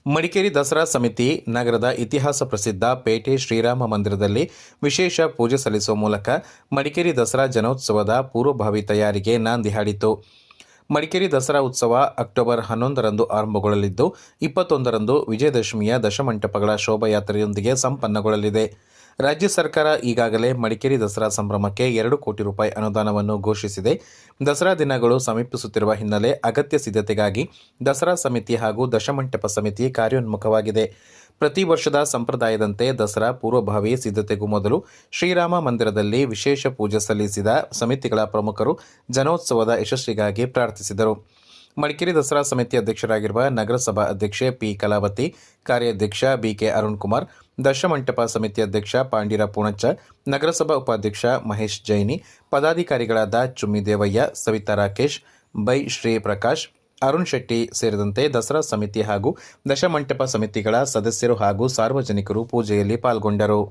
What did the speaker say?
ಮಡಿಕೇರಿ ದಸರಾ ಸಮಿತಿ ನಗರದ ಇತಿಹಾಸ ಪ್ರಸಿದ್ಧ ಪೇಟೆ ಶ್ರೀರಾಮ ಮಂದಿರದಲ್ಲಿ ವಿಶೇಷ ಪೂಜೆ ಸಲ್ಲಿಸುವ ಮೂಲಕ ಮಡಿಕೇರಿ ದಸರಾ ಜನೋತ್ಸವದ ಪೂರ್ವಭಾವಿ ತಯಾರಿಗೆ ನಾಂದಿ ಹಾಡಿತು. ಮಡಿಕೇರಿ ದಸರಾ ಉತ್ಸವ ಅಕ್ಟೋಬರ್ 11ರಂದು ಆರಂಭಗೊಳ್ಳಲಿದ್ದು 21ರಂದು ವಿಜಯದಶಮಿಯ ದಶಮಂಟಪಗಳ ಶೋಭಾಯಾತ್ರೆಯೊಂದಿಗೆ ಸಂಪನ್ನಗೊಳ್ಳಲಿದೆ. ರಾಜ್ಯ ಸರ್ಕಾರ ಈಗಾಗಲೇ ಮಡಿಕೇರಿ ದಸರಾ ಸಂಭ್ರಮಕ್ಕೆ 2 ಕೋಟಿ ರೂಪಾಯಿ ಅನುದಾನವನ್ನು ಘೋಷಿಸಿದೆ. ದಸರಾ ದಿನಗಳು ಸಮೀಪಿಸುತ್ತಿರುವ ಹಿನ್ನೆಲೆ ಅಗತ್ಯ ಸಿದ್ಧತೆಗಾಗಿ ದಸರಾ ಸಮಿತಿ ಹಾಗೂ ದಶಮಂಟಪ ಸಮಿತಿ ಕಾರ್ಯೋನ್ಮುಖವಾಗಿದೆ. ಪ್ರತಿ ವರ್ಷದ ಸಂಪ್ರದಾಯದಂತೆ ದಸರಾ ಪೂರ್ವಭಾವಿ ಸಿದ್ಧತೆಗೂ ಮೊದಲು ಶ್ರೀರಾಮ ಮಂದಿರದಲ್ಲಿ ವಿಶೇಷ ಪೂಜೆ ಸಲ್ಲಿಸಿದ ಸಮಿತಿಗಳ ಪ್ರಮುಖರು ಜನೋತ್ಸವದ ಯಶಸ್ಸಿಗಾಗಿ ಪ್ರಾರ್ಥಿಸಿದರು. ಮಡಿಕೇರಿ ದಸರಾ ಸಮಿತಿ ಅಧ್ಯಕ್ಷರಾಗಿರುವ ನಗರಸಭಾ ಅಧ್ಯಕ್ಷೆ ಪಿ ಕಲಾವತಿ, ಕಾರ್ಯಾಧ್ಯಕ್ಷ ಬಿಕೆ ಅರುಣ್ಕುಮಾರ್, ದಶಮಂಟಪ ಸಮಿತಿ ಅಧ್ಯಕ್ಷ ಪಾಂಡಿರ ಪೂಣಚ್ಚ, ನಗರಸಭಾ ಉಪಾಧ್ಯಕ್ಷ ಮಹೇಶ್ ಜೈನಿ, ಪದಾಧಿಕಾರಿಗಳಾದ ಚುಮ್ಮಿ ದೇವಯ್ಯ, ಸವಿತಾ ರಾಕೇಶ್, ಬೈ ಶ್ರೀ ಪ್ರಕಾಶ್, ಅರುಣ್ ಶೆಟ್ಟಿ ಸೇರಿದಂತೆ ದಸರಾ ಸಮಿತಿ ಹಾಗೂ ದಶಮಂಟಪ ಸಮಿತಿಗಳ ಸದಸ್ಯರು ಹಾಗೂ ಸಾರ್ವಜನಿಕರು ಪೂಜೆಯಲ್ಲಿ ಪಾಲ್ಗೊಂಡರು.